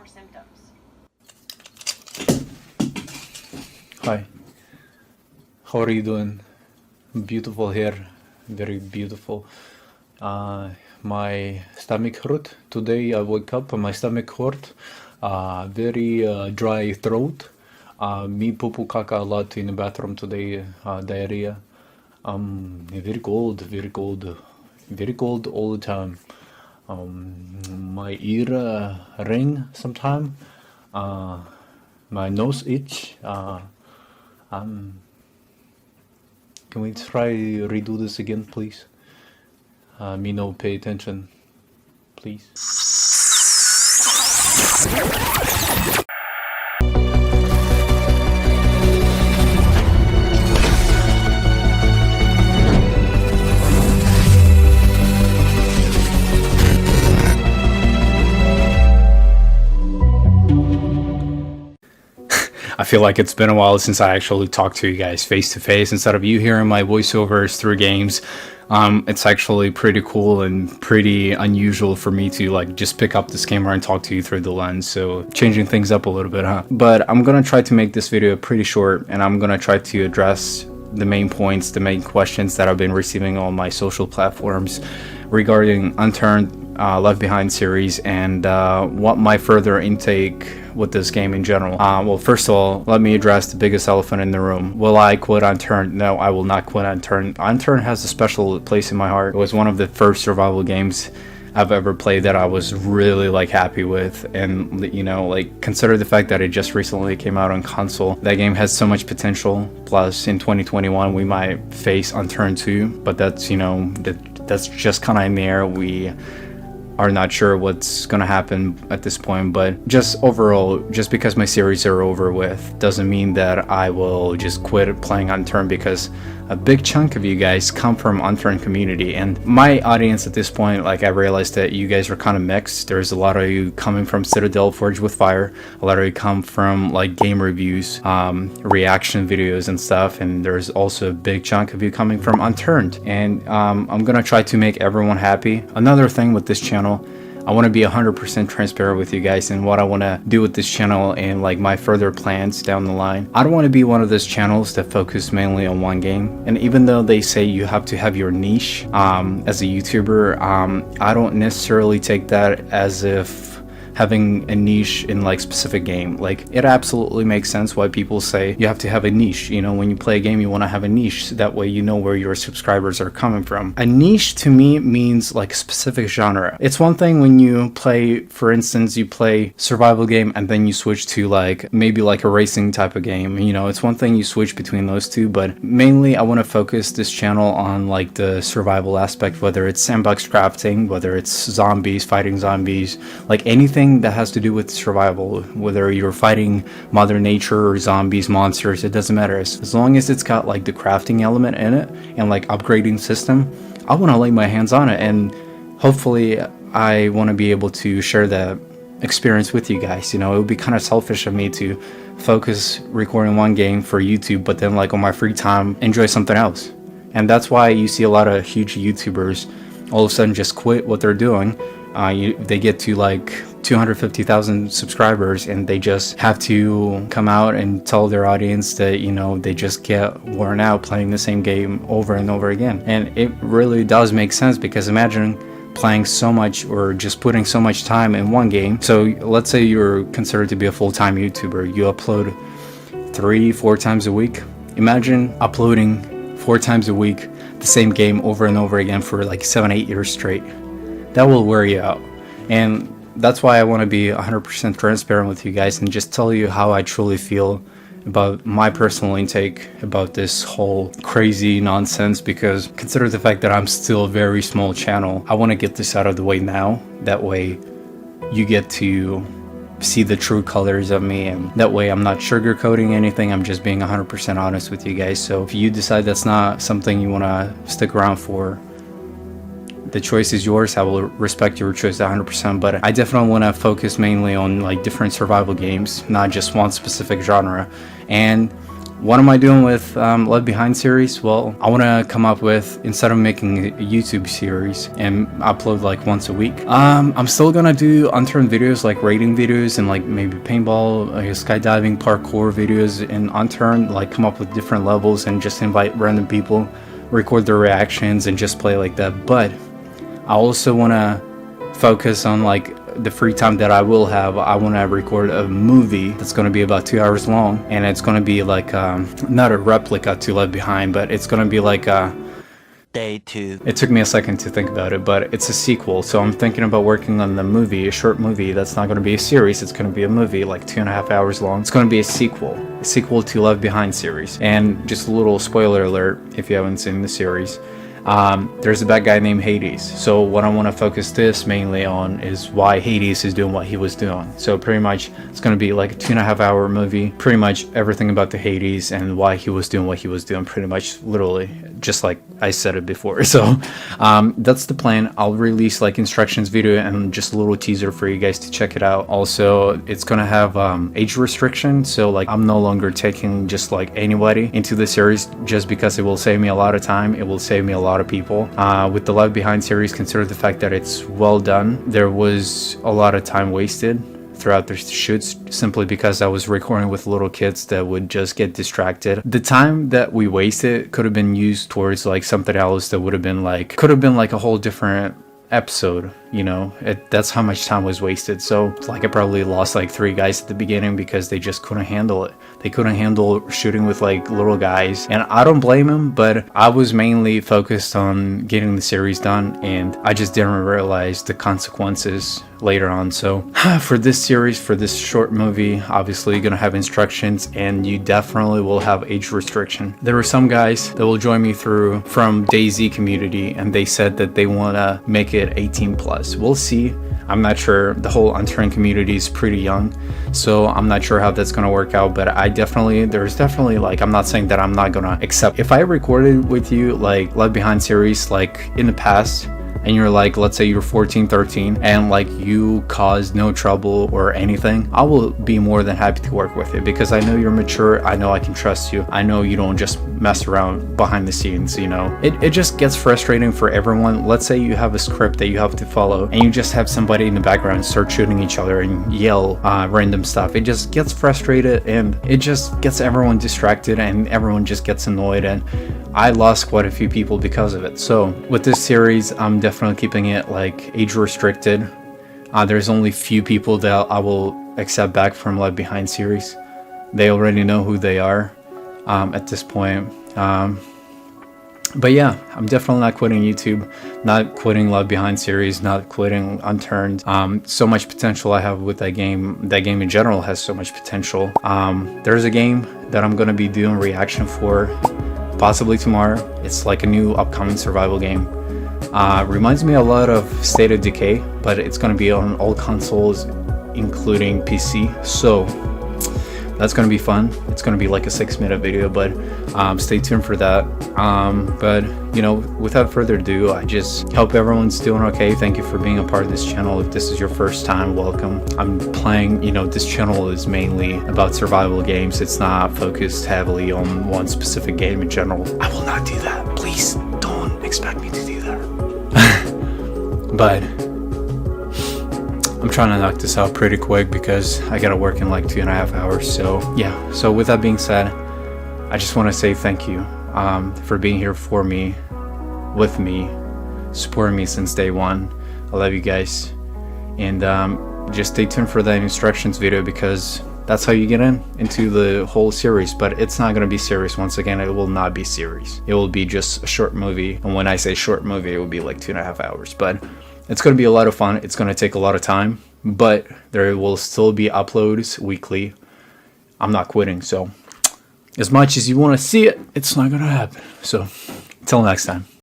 more symptoms. Hi, how are you doing? Beautiful hair, very beautiful. My stomach hurt today. I woke up and my stomach hurt. Very dry throat. Me poo caca a lot in the bathroom today. Diarrhea. Very cold, very cold, very cold all the time. My ear ring sometime. My nose itch. Can we try redo this again, please? Me no pay attention, please. I feel like it's been a while since I actually talked to you guys face to face instead of you hearing my voiceovers through games. It's actually pretty cool and pretty unusual for me to like just pick up this camera and talk to you through the lens, so changing things up a little bit, huh? But I'm gonna try to make this video pretty short, and I'm gonna try to address the main points, the main questions that I've been receiving on my social platforms regarding Unturned, Left Behind series, and what my further intake with this game in general. Well, first of all, let me address the biggest elephant in the room. Will I quit Unturned? No, I will not quit Unturned. Unturned has a special place in my heart. It was one of the first survival games I've ever played that I was really like happy with, and you know, like, consider the fact that it just recently came out on console. That game has so much potential. Plus in 2021 we might face Unturned 2, but that's, you know, that's just kind of in the air. We are not sure what's gonna happen at this point, but just overall, just because my series are over with doesn't mean that I will just quit playing Unturned, because a big chunk of you guys come from Unturned community, and my audience at this point, like, I realized that you guys are kind of mixed. There's a lot of you coming from Citadel Forged with Fire, a lot of you come from like game reviews, reaction videos and stuff, and there's also a big chunk of you coming from Unturned, and I'm gonna try to make everyone happy. Another thing with this channel, I want to be 100% transparent with you guys and what I want to do with this channel and like my further plans down the line. I don't want to be one of those channels that focus mainly on one game. And even though they say you have to have your niche as a YouTuber, I don't necessarily take that as if having a niche in like specific game. Like, it absolutely makes sense why people say you have to have a niche. You know, when you play a game, you want to have a niche, so that way you know where your subscribers are coming from. A niche to me means like a specific genre. It's one thing when you play, for instance, you play survival game and then you switch to like maybe like a racing type of game. You know, it's one thing you switch between those two, but mainly I want to focus this channel on like the survival aspect, whether it's sandbox crafting, whether it's zombies, fighting zombies, like anything that has to do with survival, whether you're fighting mother nature or zombies, monsters, it doesn't matter. As long as it's got like the crafting element in it and like upgrading system, I want to lay my hands on it, and hopefully I want to be able to share that experience with you guys. You know, it would be kind of selfish of me to focus recording one game for YouTube, but then like on my free time enjoy something else. And that's why you see a lot of huge YouTubers all of a sudden just quit what they're doing. They get to like 250,000 subscribers and they just have to come out and tell their audience that, you know, they just get worn out playing the same game over and over again. And it really does make sense, because imagine playing so much or just putting so much time in one game. So let's say you're considered to be a full-time YouTuber, you upload 3-4 times a week. Imagine uploading 4 times a week the same game over and over again for like 7-8 years straight. That will wear you out. And that's why I want to be 100% transparent with you guys and just tell you how I truly feel about my personal intake about this whole crazy nonsense, because consider the fact that I'm still a very small channel. I want to get this out of the way now. That way you get to see the true colors of me, and that way I'm not sugarcoating anything. I'm just being 100% honest with you guys. So if you decide that's not something you want to stick around for, the choice is yours. I will respect your choice 100%, but I definitely want to focus mainly on like different survival games, not just one specific genre. And what am I doing with Left Behind series? Well, I want to come up with, instead of making a YouTube series and upload like once a week, I'm still gonna do Unturned videos, like rating videos and like maybe paintball, skydiving, parkour videos in Unturned, like come up with different levels and just invite random people, record their reactions and just play like that. But I also want to focus on like the free time that I will have. I want to record a movie that's going to be about 2 hours long, and it's going to be like not a replica to Left Behind, but it's going to be like a Day 2. It took me a second to think about it, but it's a sequel. So I'm thinking about working on the movie, a short movie that's not going to be a series. It's going to be a movie like 2.5 hours long. It's going to be a sequel to Left Behind series. And just a little spoiler alert if you haven't seen the series. There's a bad guy named Hades. So what I want to focus this mainly on is why Hades is doing what he was doing. So pretty much it's going to be like a 2.5 hour movie, pretty much everything about the Hades and why he was doing what he was doing, pretty much literally just like I said it before. So that's the plan. I'll release like instructions video and just a little teaser for you guys to check it out. Also, it's going to have age restriction. So like I'm no longer taking just like anybody into the series just because it will save me a lot of time. It will save me a lot of people. With the Left Behind series, consider the fact that it's well done. There was a lot of time wasted throughout the shoots simply because I was recording with little kids that would just get distracted. The time that we wasted could have been used towards like something else that would have been like, could have been like a whole different episode, you know. That's how much time was wasted. So like I probably lost like 3 guys at the beginning because they just couldn't handle it. They couldn't handle shooting with like little guys, and I don't blame them, but I was mainly focused on getting the series done and I just didn't realize the consequences later on. So for this series, for this short movie, obviously you're gonna have instructions and you definitely will have age restriction. There are some guys that will join me through from DayZ community and they said that they want to make it 18 plus. We'll see. I'm not sure. The whole Unturned community is pretty young, so I'm not sure how that's gonna work out, but there's definitely like, I'm not saying that I'm not gonna accept. If I recorded with you like Left Behind series like in the past and you're like, let's say you're 14, 13 and like you caused no trouble or anything, I will be more than happy to work with it because I know you're mature. I know I can trust you. I know you don't just mess around behind the scenes, you know. It just gets frustrating for everyone. Let's say you have a script that you have to follow and you just have somebody in the background start shooting each other and yell random stuff. It just gets frustrated and it just gets everyone distracted and everyone just gets annoyed, and I lost quite a few people because of it. So with this series, I'm definitely keeping it like age restricted. There's only few people that I will accept back from Left Behind series. They already know who they are at this point. But yeah, I'm definitely not quitting YouTube, not quitting Left Behind series, not quitting Unturned. So much potential I have with that game. That game in general has so much potential. There's a game that I'm going to be doing reaction for possibly tomorrow. It's like a new upcoming survival game. Reminds me a lot of State of Decay, but it's going to be on all consoles including PC, so that's going to be fun. It's going to be like a 6-minute video, but stay tuned for that. But you know, without further ado, I just hope everyone's doing okay. Thank you for being a part of this channel. If this is your first time, welcome. I'm playing, you know, this channel is mainly about survival games. It's not focused heavily on one specific game in general. I will not do that. Please don't expect me to do that. But I'm trying to knock this out pretty quick because I gotta work in like 2.5 hours. So yeah, so with that being said, I just want to say thank you for being here for me, with me, supporting me since day one. I love you guys, and just stay tuned for that instructions video because that's how you get into the whole series. But it's not going to be serious. Once again, it will not be serious. It will be just a short movie, and when I say short movie, it will be like 2.5 hours. But it's going to be a lot of fun. It's going to take a lot of time, but there will still be uploads weekly. I'm not quitting, so as much as you want to see it, it's not going to happen. So until next time.